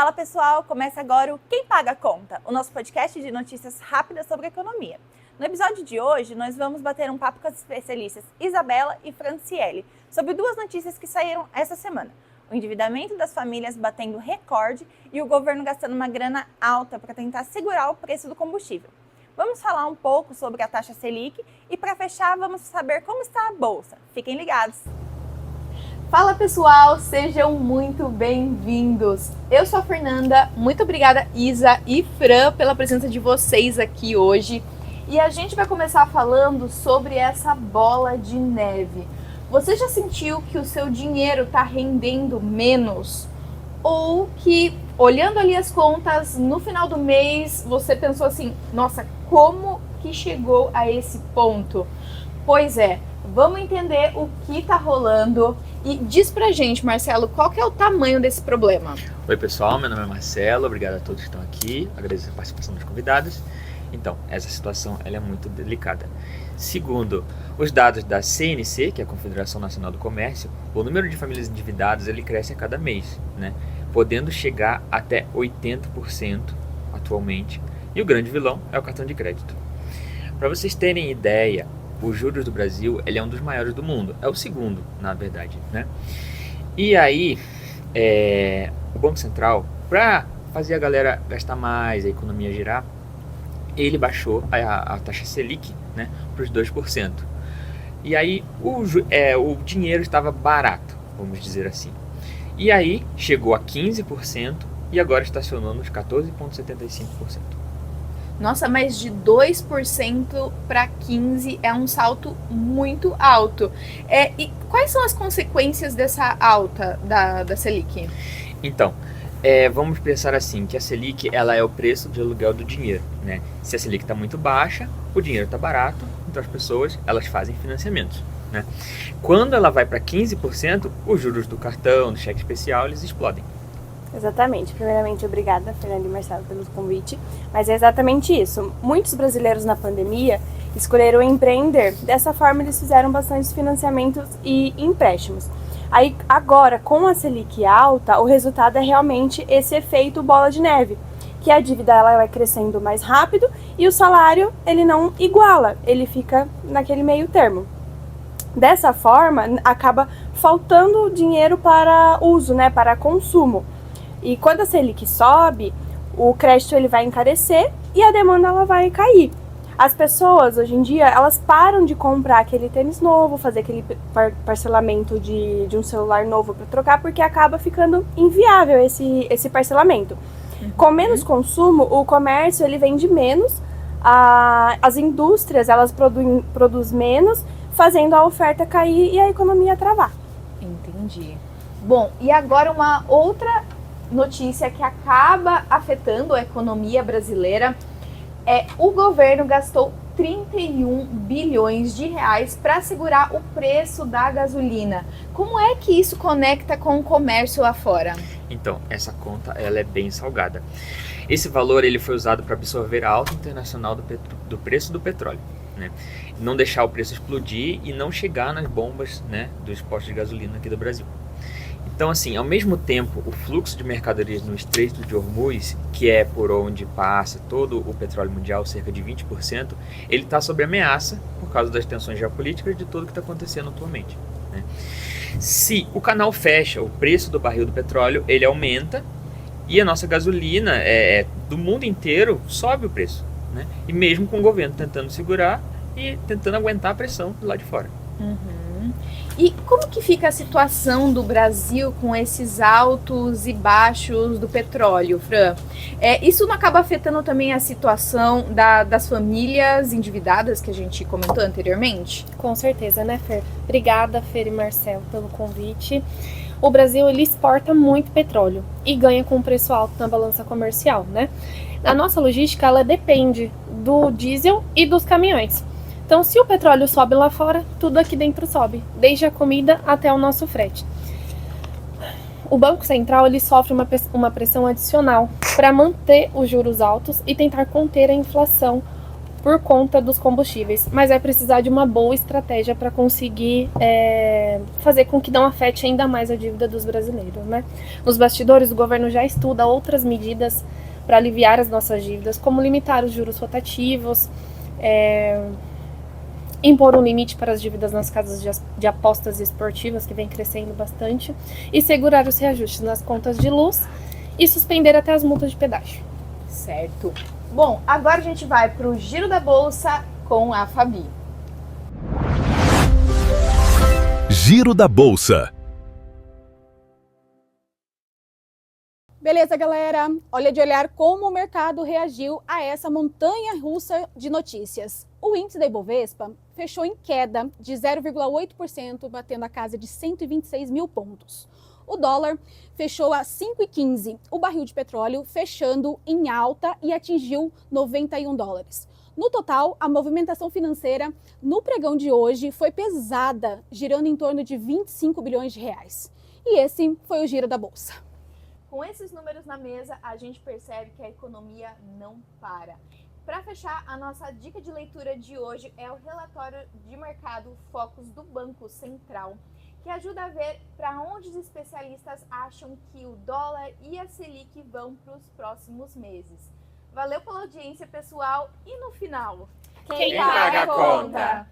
Fala pessoal, começa agora o Quem Paga a Conta, o nosso podcast de notícias rápidas sobre economia. No episódio de hoje, nós vamos bater um papo com as especialistas Isabela e Franciele sobre duas notícias que saíram essa semana. O endividamento das famílias batendo recorde e o governo gastando uma grana alta para tentar segurar o preço do combustível. Vamos falar um pouco sobre a taxa Selic e para fechar vamos saber como está a Bolsa. Fiquem ligados! Fala pessoal, sejam muito bem-vindos. Eu sou a Fernanda, muito obrigada Isa e Fran pela presença de vocês aqui hoje. E a gente vai começar falando sobre essa bola de neve. Você já sentiu que o seu dinheiro está rendendo menos? Ou que, olhando ali as contas, no final do mês, você pensou assim, nossa, como que chegou a esse ponto? Pois é, vamos entender o que está rolando. E diz pra gente, Marcelo, qual que é o tamanho desse problema? Oi pessoal, meu nome é Marcelo, obrigado a todos que estão aqui, agradeço a participação dos convidados. Então, essa situação ela é muito delicada. Segundo os dados da CNC, que é a Confederação Nacional do Comércio, o número de famílias endividadas ele cresce a cada mês, né? Podendo chegar até 80% atualmente. E o grande vilão é o cartão de crédito. Para vocês terem ideia, os juros do Brasil ele é um dos maiores do mundo, é o segundo, na verdade, né? E aí, o Banco Central, para fazer a galera gastar mais, a economia girar, ele baixou a taxa Selic, né, para os 2%. E aí o dinheiro estava barato, vamos dizer assim. E aí chegou a 15% e agora estacionou nos 14,75%. Nossa, mas de 2% para 15% é um salto muito alto. E quais são as consequências dessa alta da Selic? Então, vamos pensar assim, que a Selic ela é o preço de aluguel do dinheiro, né? Se a Selic está muito baixa, o dinheiro está barato, então as pessoas elas fazem financiamentos, né? Quando ela vai para 15%, os juros do cartão, do cheque especial, eles explodem. Exatamente. Primeiramente, obrigada, Fernanda e Marcelo, pelo convite. Mas é exatamente isso. Muitos brasileiros na pandemia escolheram empreender. Dessa forma, eles fizeram bastantes financiamentos e empréstimos. Aí, agora, com a Selic alta, o resultado é realmente esse efeito bola de neve, que a dívida ela vai crescendo mais rápido e o salário ele não iguala, ele fica naquele meio termo. Dessa forma, acaba faltando dinheiro para uso, né, para consumo. E quando a Selic sobe, o crédito ele vai encarecer e a demanda ela vai cair. As pessoas, hoje em dia, elas param de comprar aquele tênis novo, fazer aquele parcelamento de um celular novo para trocar, porque acaba ficando inviável esse parcelamento. Com menos consumo, o comércio ele vende menos, as indústrias elas produzem menos, fazendo a oferta cair e a economia travar. Entendi. Bom, e agora uma outra notícia que acaba afetando a economia brasileira o governo gastou 31 bilhões de reais para segurar o preço da gasolina. Como é que isso conecta com o comércio lá fora? Então, essa conta ela é bem salgada. Esse valor ele foi usado para absorver a alta internacional do preço do petróleo, né? Não deixar o preço explodir e não chegar nas bombas, né, dos postos de gasolina aqui do Brasil. Então, assim, ao mesmo tempo, o fluxo de mercadorias no Estreito de Hormuz, que é por onde passa todo o petróleo mundial, cerca de 20%, ele está sob ameaça por causa das tensões geopolíticas e de tudo que está acontecendo atualmente, né? Se o canal fecha, o preço do barril do petróleo, ele aumenta e a nossa gasolina do mundo inteiro sobe o preço, né? E mesmo com o governo tentando segurar e tentando aguentar a pressão do lado de fora. E como que fica a situação do Brasil com esses altos e baixos do petróleo, Fran? Isso não acaba afetando também a situação das famílias endividadas que a gente comentou anteriormente? Com certeza, né, Fer? Obrigada, Fer e Marcelo, pelo convite. O Brasil ele exporta muito petróleo e ganha com preço alto na balança comercial, né? A nossa logística ela depende do diesel e dos caminhões. Então, se o petróleo sobe lá fora, tudo aqui dentro sobe, desde a comida até o nosso frete. O Banco Central ele sofre uma pressão adicional para manter os juros altos e tentar conter a inflação por conta dos combustíveis, mas vai precisar de uma boa estratégia para conseguir fazer com que não afete ainda mais a dívida dos brasileiros, né? Nos bastidores, o governo já estuda outras medidas para aliviar as nossas dívidas, como limitar os juros rotativos, impor um limite para as dívidas nas casas de apostas esportivas, que vem crescendo bastante, e segurar os reajustes nas contas de luz e suspender até as multas de pedágio. Certo. Bom, agora a gente vai para o Giro da Bolsa com a Fabi. Giro da Bolsa. Beleza, galera? Olha de olhar como o mercado reagiu a essa montanha russa de notícias. O índice da Ibovespa fechou em queda de 0,8%, batendo a casa de 126 mil pontos. O dólar fechou a 5,15. O barril de petróleo fechando em alta e atingiu 91 dólares. No total, a movimentação financeira no pregão de hoje foi pesada, girando em torno de 25 bilhões de reais. E esse foi o Giro da Bolsa. Com esses números na mesa, a gente percebe que a economia não para. Para fechar, a nossa dica de leitura de hoje é o relatório de mercado Focus do Banco Central, que ajuda a ver para onde os especialistas acham que o dólar e a Selic vão para os próximos meses. Valeu pela audiência, pessoal, e no final, Quem paga a conta?